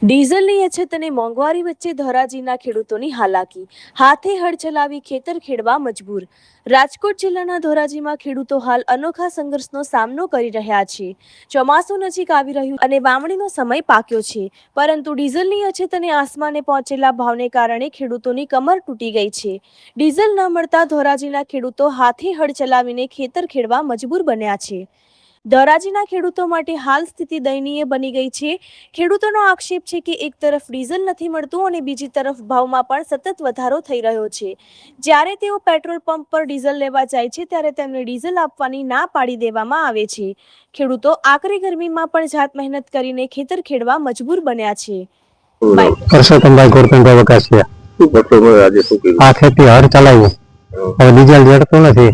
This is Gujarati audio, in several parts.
ડીઝલની અછત અને મોંઘવારી વચ્ચે ધોરાજીના ખેડૂતોની હાલાકી, હાથે હળ ચલાવી ખેતર ખેડવા મજબૂર। રાજકોટ જિલ્લાના ધોરાજીમાં ખેડૂતો હાલ અનોખા સંઘર્ષનો સામનો કરી રહ્યા છે। ચોમાસું નજીક આવી રહ્યું અને વાવણીનો સમય પાક્યો છે, પરંતુ ડીઝલની અછત અને આસમાને પહોંચેલા ભાવને કારણે ખેડૂતોની કમર તૂટી ગઈ છે। ડીઝલ ન મળતા ધોરાજીના ખેડૂતો હાથે હળ ચલાવીને ખેતર ખેડવા મજબૂર બન્યા છે। ધોરાજીના ખેડૂતો માટે હાલ સ્થિતિ દયનીય બની ગઈ છે। ખેડૂતોનો આક્ષેપ છે કે એક તરફ ડીઝલ નથી મળતું અને બીજી તરફ ભાવમાં પણ સતત વધારો થઈ રહ્યો છે। જ્યારે તેઓ પેટ્રોલ પંપ પર ડીઝલ લેવા જાય છે ત્યારે તેમને ડીઝલ આપવાની ના પાડી દેવામાં આવે છે। ખેડૂતો આકરી ગરમીમાં પણ જાત મહેનત કરીને ખેતર ખેડવા મજબૂર બન્યા છે। પરસોત્તમભાઈ ગોરધનભાઈ વકાસિયા આ ખેતી હળ ચલાવ્યું, હવે ડીઝલ જડતું નથી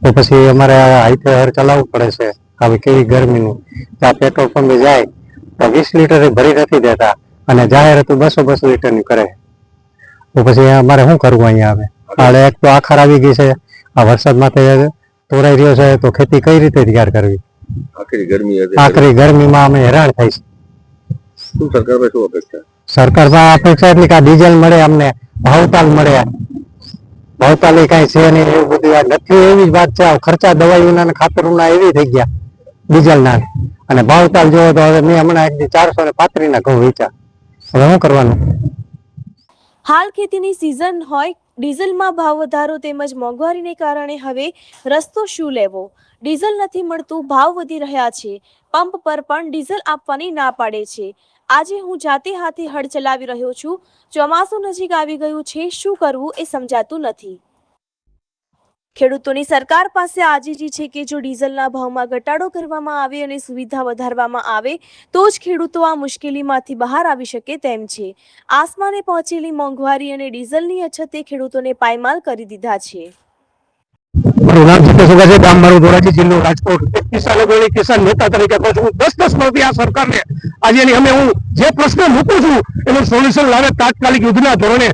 તો પછી અમારે હાઈતે હળ ચલાવવું પડે છે। હવે કેવી ગરમીનું ત્યાં પેટ્રોલ પંપે જાય તો 20 લીટર ભરી નથી દેતા અને જાહેર હતું 200 લીટરની કરે, તો પછી અમારે શું કરવું? અહીંયા આવે હાલે એક તો આખર આવી ગઈ છે, આ વરસાદ માથે તોરાઈ રહ્યો છે, તો ખેતી કઈ રીતે તૈયાર કરવી? આખરી ગરમીમાં અમે હેરાન થાય છે। શું સરકાર શું અપેક્ષા? સરકારમાં અપેક્ષા એટલી કે ડીઝલ મળે, અમને ભાવતાલ મળે। ભાવતાલ કઈ છે નહીં, એવું બધું નથી, એવી જ વાત છે। ખર્ચા દવાઈઓના ખાતરોના એવી થઈ ગયા ડીઝલના, અને ભાવતાલ જોવો તો હવે મેં હમણાં 435 ના ઘઉં વેચ્યા, હવે શું કરવાનું? હાલ ખેતીની સિઝન હોય, ડીઝલમાં ભાવ વધારો તેમજ મોંઘવારીને કારણે હવે રસ્તો શું લેવો? ડીઝલ નથી મળતું, ભાવ વધી રહ્યા છે, પંપ પર પણ ડીઝલ આપવાની ના પાડે છે। આજે હું જાતે હાથે હળ ચલાવી રહ્યો છું, ચોમાસું નજીક આવી ગયું છે, શું કરવું એ સમજાતું નથી। ખેડૂતોની સરકાર પાસે આજીજી છે કે જો ડીઝલના ભાવમાં ઘટાડો કરવામાં આવે અને સુવિધા વધારવામાં આવે તો જ ખેડૂતો આ મુશ્કેલીમાંથી બહાર આવી શકે તેમ છે। આસમાને પહોંચેલી મોંઘવારી અને ડીઝલની અછતે ખેડૂતોને પાયમાલ કરી દીધા છે। મારું નામ જીતેશ સુગા છે, ગામ મારું ધોરાજી, જિલ્લો રાજકોટ। કિસાન અગ્રણી કિસાન નેતા તરીકે કહું છું, 10 વર્ષથી આ સરકારને આજે અમે હું જે પ્રશ્ન મૂકું છું એનું સોલ્યુશન લાવે, તાત્કાલિક યુદ્ધના ધોરણે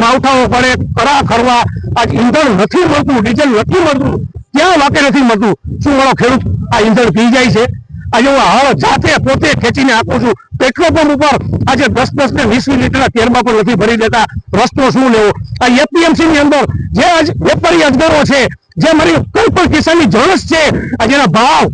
માવઠાઓ પડે, કરા ખરવા, આજ ઈંધણ નથી મળતું, ડીઝલ નથી મળતું, ક્યાં વાકે નથી મળતું, શું મારો ખેડૂત આ ઈંધણ પી જાય છે? આજે હું હળ જાતે પોતે ખેંચીને આપું છું, પેટ્રોલ પંપ ઉપર આજે 10 ને 20 લીટરના તેલમાં પણ નથી ભરી દેતા, રસ્તો શું લેવો? આ એપીએમસી ની અંદર જે આજ વેપારી અજગરો છે, જે મારી કોઈ પણ કિસાનની જણસ છે, આ જેના ભાવ,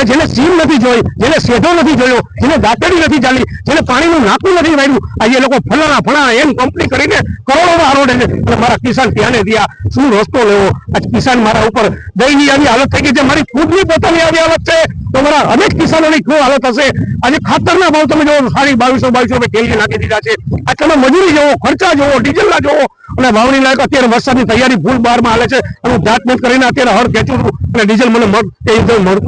જેને સીમ નથી જોઈ, જેને શેઢો નથી જોયો, જેને દાંતડી નથી ચાલી, જેને પાણીનું નાકું નથી વાળ્યું, આજે લોકો ફલાણા એમ કંપની કરીને કરોડોમાં આરોડે છે, અને મારા કિસાન ત્યાંને ત્યાં શું રસ્તો લેવો? આજ કિસાન મારા ઉપર દયનીય આવી હાલત થઈ ગઈ છે, મારી ખુદની પોતાની આવી હાલત છે, તો મારા અનેક કિસાનોની શું હાલત હશે? આજે ખાતરના ભાવ તમે જોવો, 2200 રૂપિયા કેલી નાખી દીધા છે। આ તમે મજૂરી જોવો, ખર્ચા જોવો, ડીઝલના જોવો, અને વાવણી લાયક અત્યારે વરસાદની તૈયારી ફૂલ બહારમાં હાલે છે, અને હું જાત કરીને અત્યારે હળ ખેંચું છું અને ડીઝલ મને મળતું